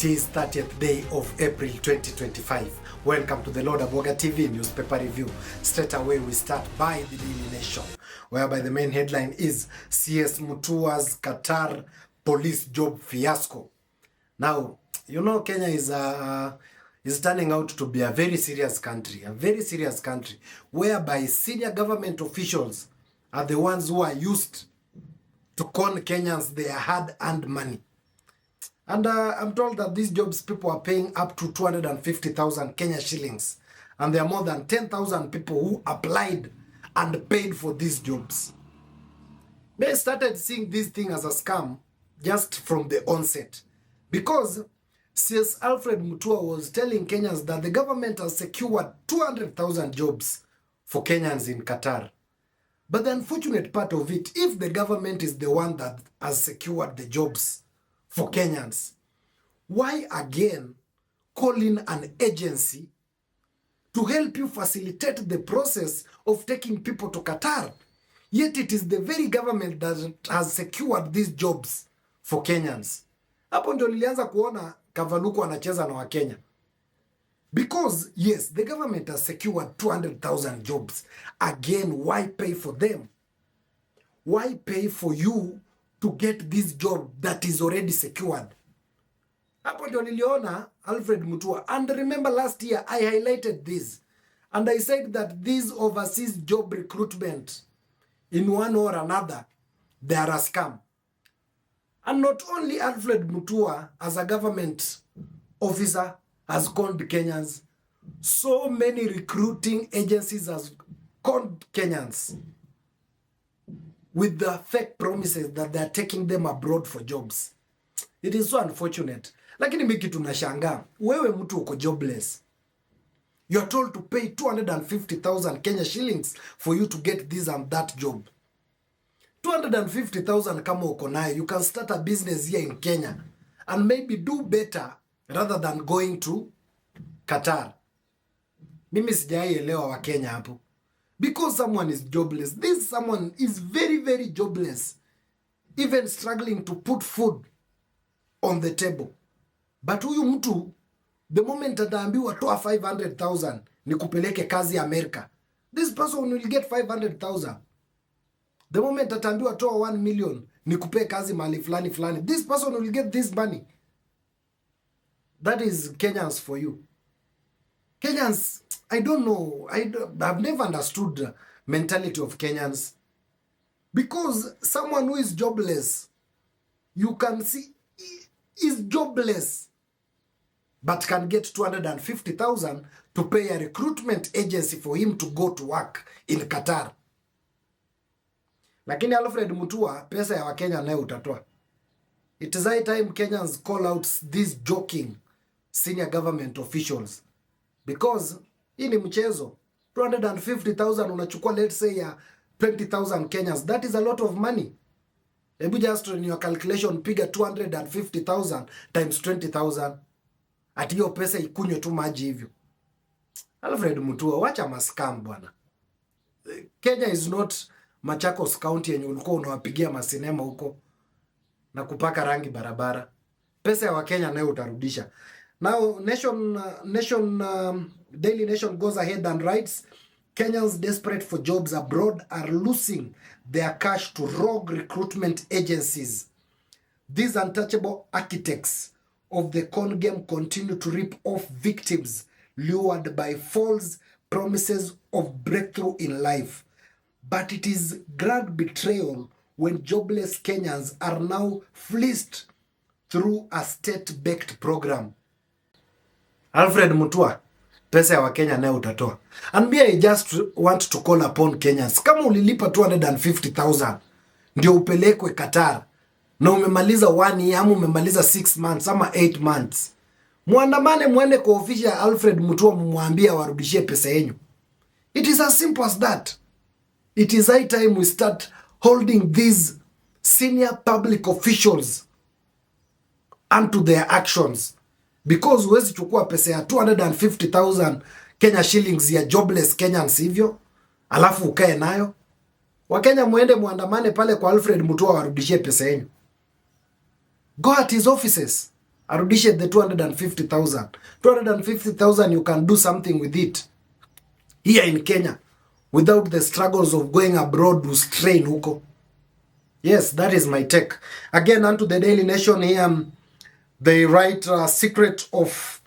It is 30th day of April 2025. Welcome to the Lord Aboga TV newspaper review. Straight away we start by the Daily Nation, whereby the main headline is CS Mutua's Qatar police job fiasco. Now, you know Kenya is turning out to be a very serious country, whereby senior government officials are the ones who are used to con Kenyans their hard-earned money. And I'm told that these jobs people are paying up to 250,000 Kenya shillings. And there are more than 10,000 people who applied and paid for these jobs. They started seeing this thing as a scam just from the onset. Because CS Alfred Mutua was telling Kenyans that the government has secured 200,000 jobs for Kenyans in Qatar. But the unfortunate part of it, if the government is the one that has secured the jobs for Kenyans, why again call in an agency to help you facilitate the process of taking people to Qatar? Yet it is the very government that has secured these jobs for Kenyans. Hapo ndio nilianza kuona Kavaluku anacheza na Wakenya. Because yes, the government has secured 200,000 jobs. Again, why pay for them? Why pay for you to get this job that is already secured? Hapo ndio niliona Alfred Mutua. And remember last year I highlighted this. And I said that these overseas job recruitment, in one or another, they are a scam. And not only Alfred Mutua as a government officer has conned Kenyans, so many recruiting agencies has conned Kenyans with the fake promises that they are taking them abroad for jobs. It is so unfortunate. Lakini mimi kitu nashangaa, wewe mtu uko jobless. You are told to pay 250,000 Kenya shillings for you to get this and that job. 250,000 kama uko nayo, you can start a business here in Kenya and maybe do better rather than going to Qatar. Mimi sijaielewa wa Kenya hapo. Because someone is jobless. This someone is very, very jobless. Even struggling to put food on the table. But huyu mtu, the moment ataambiwa toa 500,000 ni kupeleke kazi Amerika, this person will get 500,000. The moment ataambiwa toa 1 million ni kupe kazi mali fulani fulani, this person will get this money. That is Kenyans for you. Kenyans, I don't know. I've never understood the mentality of Kenyans. Because someone who is jobless, you can see, is jobless, but can get 250,000 to pay a recruitment agency for him to go to work in Qatar. Lakini Alfred Mutua, pesa ya Wakenya nayo utatoa. It is high time Kenyans call out these joking senior government officials. Because hii ni mchezo. 250,000 unachukua, let's say, ya 20,000 Kenyans. That is a lot of money. Ebu just in your calculation, piga 250,000 times 20,000. Ati hiyo pesa ikunywe tu maji hivyo. Alfred Mutua, wacha maskam bwana. Kenya is not Machakos County yenye ulikuwa unawapigia masinema huko na kupaka rangi barabara. Pesa ya Wakenya nayo utarudisha. Now, Daily Nation goes ahead and writes, Kenyans desperate for jobs abroad are losing their cash to rogue recruitment agencies. These untouchable architects of the con game continue to rip off victims lured by false promises of breakthrough in life. But it is grand betrayal when jobless Kenyans are now fleeced through a state-backed program. Alfred Mutua, pesa ya Wakenya nayo utatoa. And me, I just want to call upon Kenyans. Kama ulilipa 250,000 ndio upelekwe Qatar na umemaliza 1 year ama umemaliza 6 months ama 8 months, muandamane muende kwa ofisi ya Alfred Mutua mumwambie warudishie pesa yenu. It is as simple as that. It is high time we start holding these senior public officials unto their actions. Because huwezi chukua pesa ya 250,000 Kenya shillings ya jobless Kenyans hivyo, alafu ukae nayo. Wakenya muende muandamane pale kwa Alfred Mutua warudishie pesa yenu. Go at his offices. Arudishe the 250,000. 250,000, you can do something with it here in Kenya without the struggles of going abroad to strain huko. Yes, that is my take. Again, onto the Daily Nation here, they write secret of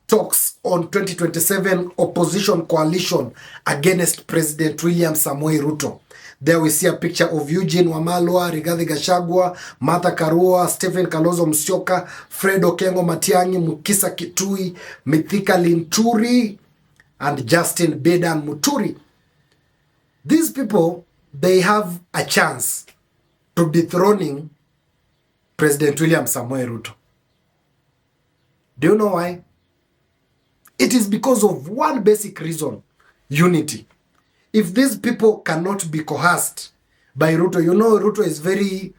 talks on 2027 opposition coalition against President William Samoei Ruto. There we see a picture of Eugene Wamalwa, Rigathi Gachagua, Martha Karua, Stephen Kalonzo Musyoka, Fred Okengo Matiang'i, Mukisa Kitui, Mithika Linturi, and Justin Bedan Muturi. These people, they have a chance to dethroning President William Samoei Ruto. Do you know why? It is because of one basic reason: unity. If these people cannot be coerced by Ruto, you know Ruto is very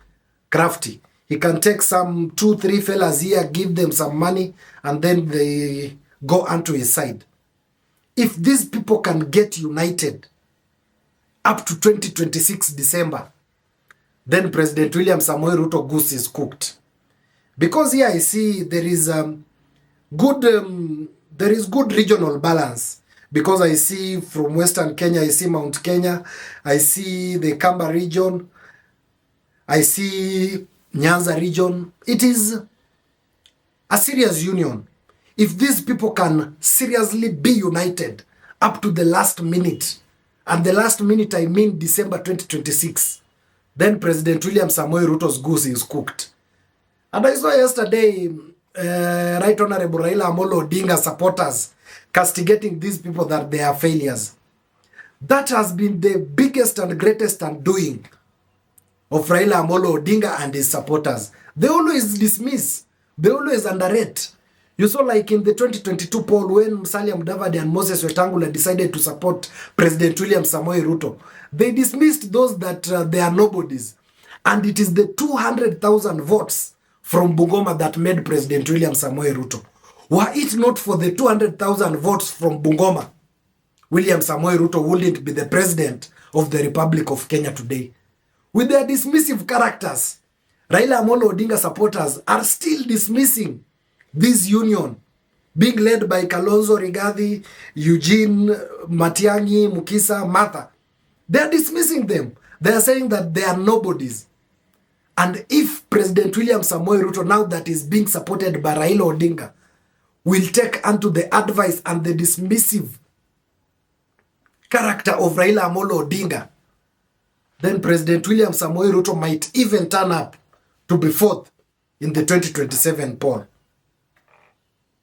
crafty. He can take some 2-3 fellas here, give them some money, and then they go onto his side. If these people can get united up to 2026 December, then President William Samoei Ruto goose is cooked. Because here I see there is good regional balance. Because I see from Western Kenya, I see Mount Kenya, I see the Kamba region, I see Nyanza region. It is a serious union. If these people can seriously be united up to the last minute, and the last minute I mean December 2026, then President William Samoei Ruto's goose is cooked. And I saw yesterday, Right Honorable Raila Amolo Odinga supporters castigating these people that they are failures. That has been the biggest and greatest undoing of Raila Amolo Odinga and his supporters. They always dismiss. They always underrate. You saw like in the 2022 poll when Musalia Mudavadi and Moses Wetangula decided to support President William Samoei Ruto. They dismissed those that they are nobodies. And it is the 200,000 votes from Bungoma that made President William Samoei Ruto. Were it not for the 200,000 votes from Bungoma, William Samoei Ruto wouldn't be the president of the Republic of Kenya today. With their dismissive characters, Raila Amolo Odinga supporters are still dismissing this union being led by Kalonzo, Rigathi, Eugene, Matiang'i, Mukisa, Martha. They are dismissing them. They are saying that they are nobodies. And if President William Samoei Ruto, now that is being supported by Raila Odinga, will take unto the advice and the dismissive character of Raila Amolo Odinga, then President William Samoei Ruto might even turn up to be fourth in the 2027 poll.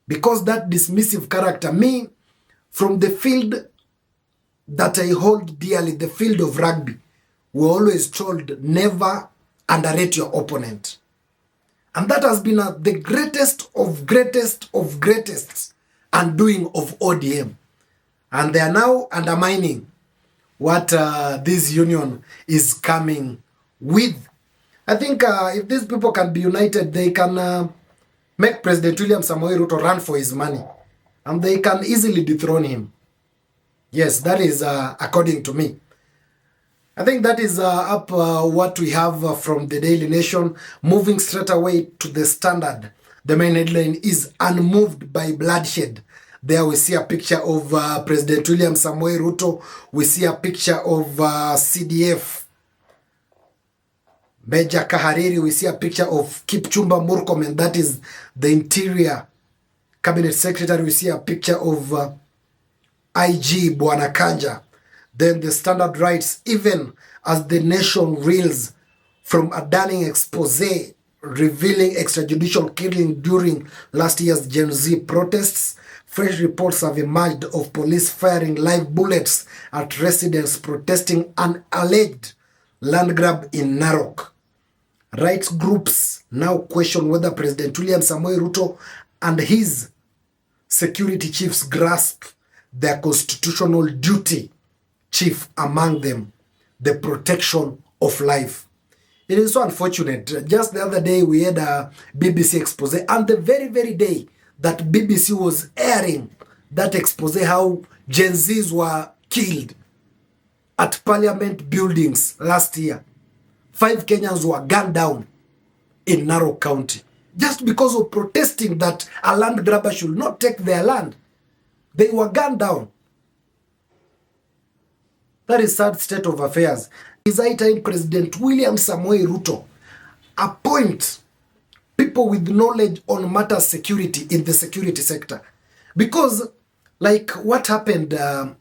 Because that dismissive character, me, from the field that I hold dearly, the field of rugby, we're always told never underrate your opponent. And that has been the greatest of greatest undoing of ODM. And they are now undermining what this union is coming with. I think if these people can be united, they can make President William Samoei Ruto run for his money. And they can easily dethrone him. Yes, that is according to me. I think that is up what we have from the Daily Nation. Moving straight away to the Standard. The main headline is unmoved by bloodshed. There we see a picture of President William Samoei Ruto. We see a picture of CDF Major Kahariri. We see a picture of Kipchumba Murkomen. That is the Interior Cabinet Secretary. We see a picture of IG Bwana Kanja. Then the Standard writes, even as the nation reels from a damning expose revealing extrajudicial killing during last year's Gen Z protests, fresh reports have emerged of police firing live bullets at residents protesting an alleged land grab in Narok. Rights groups now question whether President William Samoei Ruto and his security chiefs grasp their constitutional duty, chief among them, the protection of life. It is so unfortunate. Just the other day, we had a BBC expose, and the very day that BBC was airing that expose, how Gen Zs were killed at parliament buildings last year. 5 Kenyans were gunned down in Narok County just because of protesting that a land grabber should not take their land. They were gunned down. That is sad state of affairs. It's high time President William Samoei Ruto appoint people with knowledge on matters security in the security sector. Because like what happened on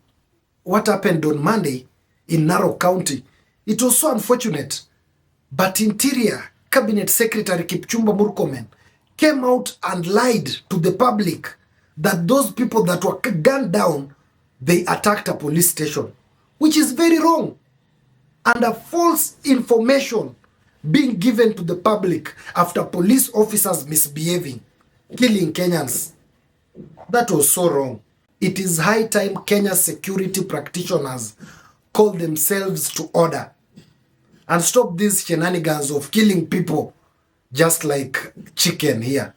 Monday in Narok County, it was so unfortunate. But Interior Cabinet Secretary Kipchumba Murkomen came out and lied to the public that those people that were gunned down, they attacked a police station, which is very wrong. And a false information being given to the public after police officers misbehaving, killing Kenyans. That was so wrong. It is high time Kenya's security practitioners call themselves to order and stop these shenanigans of killing people just like chicken here.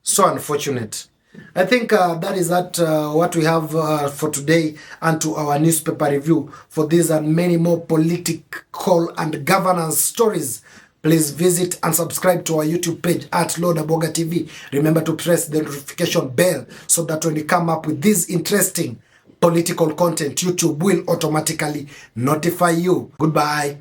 So unfortunate. I think that is what we have for today and to our newspaper review. For these and many more political and governance stories, please visit and subscribe to our YouTube page at Lord Aboga TV. Remember to press the notification bell so that when we come up with this interesting political content, YouTube will automatically notify you. Goodbye.